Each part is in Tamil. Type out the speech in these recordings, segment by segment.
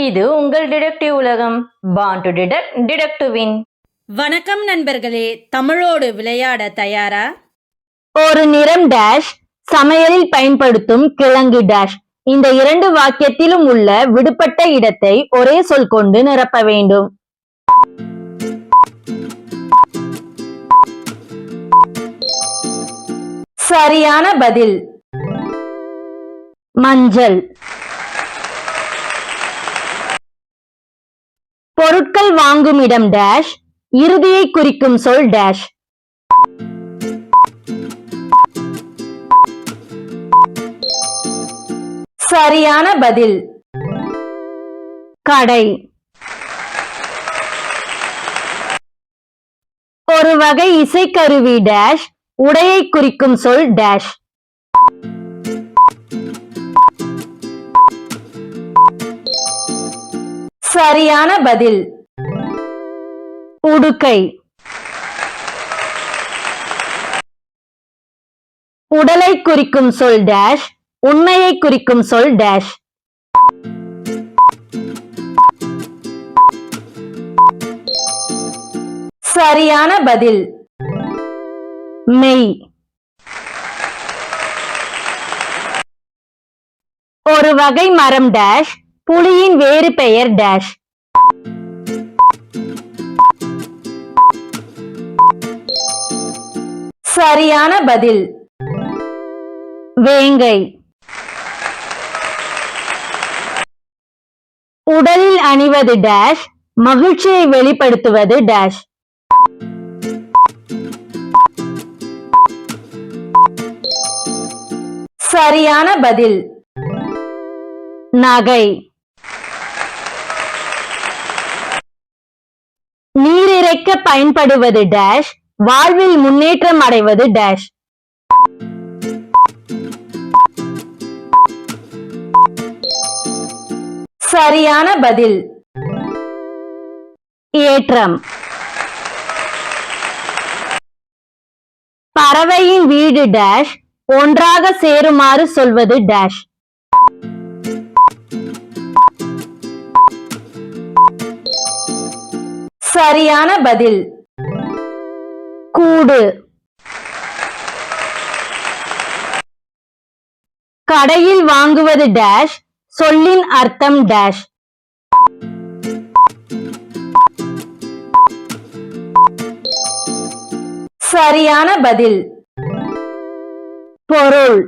இது உங்கள் டிடெக்டிவ் உலகம். Born to detect, detect to win. வணக்கம் நண்பர்களே, தமிழோடு விளையாட தயாரா? ஒரு நிறம் டேஷ், சமையலில் பயன்படுத்தும் கிழங்கு டேஷ். இந்த இரண்டு வாக்கியத்திலும் உள்ள விடுபட்ட இடத்தை ஒரே சொல் கொண்டு நிரப்ப வேண்டும். சரியான பதில் மஞ்சள். பொருட்கள் வாங்கும் இடம் டேஷ், இறுதியை குறிக்கும் சொல் டேஷ். சரியான பதில் கடை. ஒரு வகை இசைக்கருவி டேஷ், உடையை குறிக்கும் சொல் டேஷ். சரியான பதில் உடுக்கை. உடலை குறிக்கும் சொல் டேஷ், உண்மையை குறிக்கும் சொல் டேஷ். சரியான பதில் மெய். ஒரு வகை மரம் டேஷ், புலியின் வேறு பெயர் டேஷ். சரியான பதில் வேங்கை. உடலில் அணிவது டேஷ், மகிழ்ச்சியை வெளிப்படுத்துவது டேஷ். சரியான பதில் நகை. நீர் இறைக்க பயன்படுவது டேஷ், வாழ்வில் முன்னேற்றம் அடைவது டேஷ். சரியான பதில் ஏற்றம். பறவையின் வீடு டேஷ், ஒன்றாக சேருமாறு சொல்வது டேஷ். சரியான பதில் கூடு. கடையில் வாங்குவது டேஷ், சொல்லின் அர்த்தம் டேஷ். சரியான பதில் பொருள்.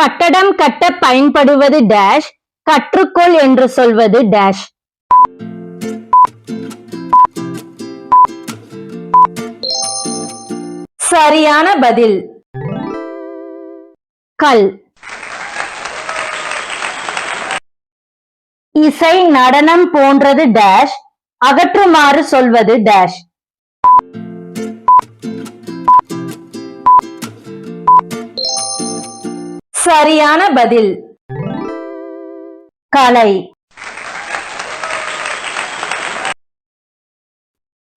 கட்டடம் கட்ட பயன்படுவது டேஷ், கற்றுக்கொள் என்று சொல்வது டேஷ். சரியான பதில் கல். இசை நடனம் போன்றது டேஷ், அகற்றுமாறு சொல்வது டேஷ். சரியான பதில் கலை.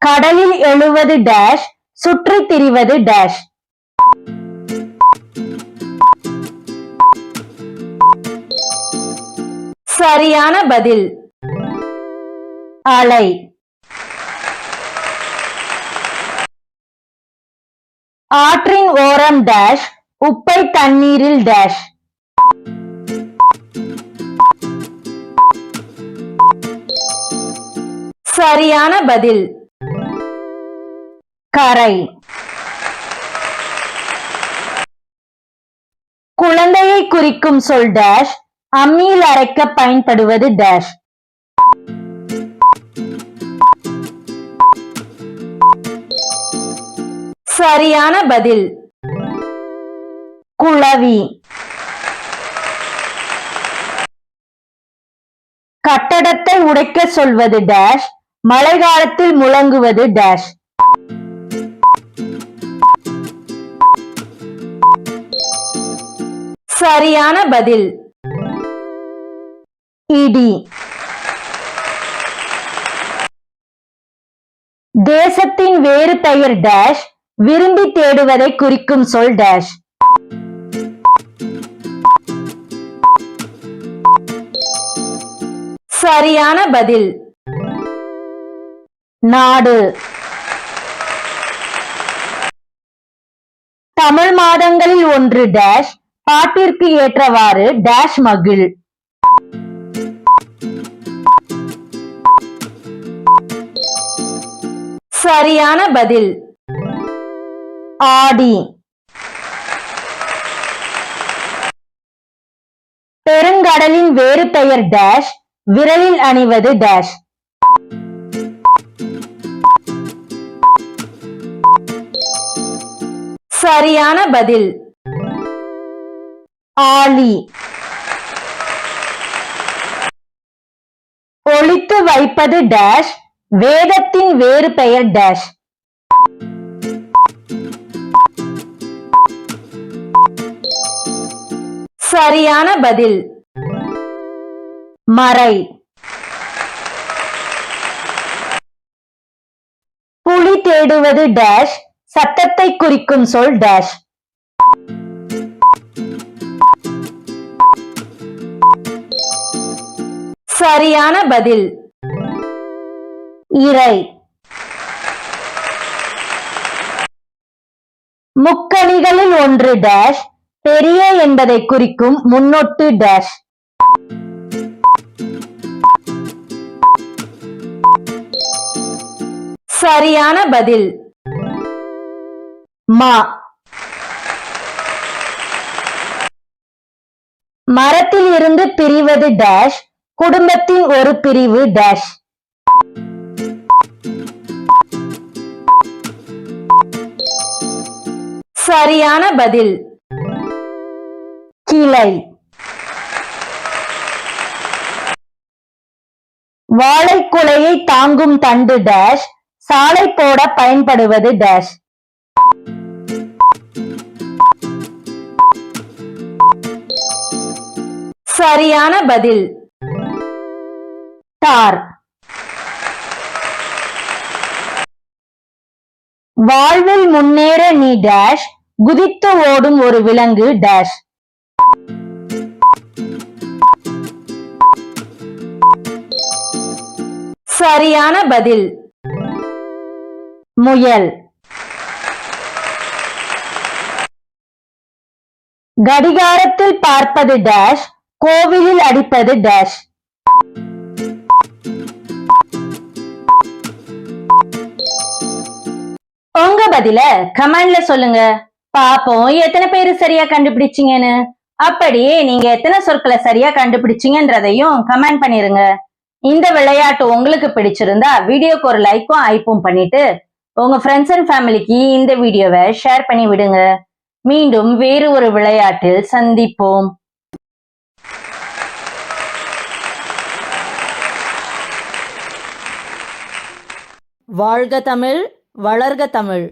கடலில் எழுவது டேஷ், சுற்றித் திரிவது டேஷ். சரியான பதில் அலை. ஆற்றின் ஓரம் டேஷ், உப்பை தண்ணீரில் டேஷ். சரியான பதில் கரை. குழந்தையை குறிக்கும் சொல் டேஷ், அம்மியில் அரைக்க பயன்படுவது டேஷ். சரியான பதில் குளவி. கட்டடத்தை உடைக்க சொல்வது டேஷ், மழை காலத்தில் முழங்குவது டேஷ். சரியான பதில் இடி. தேசத்தின் வேறு பெயர் டேஷ், விரும்பி தேடுவதை குறிக்கும் சொல் டேஷ். சரியான பதில் நாடு. தமிழ் மாதங்களில் ஒன்று டேஷ் பாட்டிற்கு ஏற்றவாறு டேஷ் மகிழ். சரியான பதில் ஆடி. பெருங்கடலின் வேறு பெயர் டேஷ் விரலில் அணிவது டேஷ். சரியான பதில் ஆழி. ஒளித்து வைப்பது டேஷ் வேதத்தின் வேறு பெயர் டேஷ். சரியான பதில் மறை. புலி தேடுவது டேஷ் சத்தத்தை குறிக்கும் சொல் டேஷ். சரியான பதில் இறை. முக்கணிகளில் ஒன்று டேஷ் பெரிய என்பதை குறிக்கும் முன்னொட்டு டேஷ். சரியான பதில் மா. மரத்தில் இருந்து பிரிவது டேஷ் குடும்பத்தின் ஒரு பிரிவு டேஷ். சரியான பதில் கிளை. வாழைக்குலையை தாங்கும் தண்டு டேஷ் சாலை போட பயன்படுவது டேஷ். சரியான பதில் தார். வாழ்வில் முன்னேற நீ டேஷ் குதித்து ஓடும் ஒரு விலங்கு டேஷ். சரியான பதில் முயல். கடிகாரத்தில் பார்ப்பது டேஷ் கோவிலில் அடிப்பது டேஷ். உங்க பதில கமெண்ட்ல சொல்லுங்க பாப்போம் எத்தனை பேரு சரியா கண்டுபிடிச்சீங்கன்னு. அப்படியே நீங்க எத்தனை சொற்களை சரியா கண்டுபிடிச்சீங்கன்றதையும் கமெண்ட் பண்ணிருங்க. இந்த விளையாட்டு உங்களுக்கு பிடிச்சிருந்தா வீடியோக்கு ஒரு லைக்கும் ஐப்பும் பண்ணிட்டு உங்க ஃப்ரெண்ட்ஸ் அண்ட் ஃபேமிலிக்கு இந்த வீடியோவை ஷேர் பண்ணி விடுங்க. மீண்டும் வேறு ஒரு விளையாட்டில் சந்திப்போம். வாழ்க தமிழ், வளர்க தமிழ்.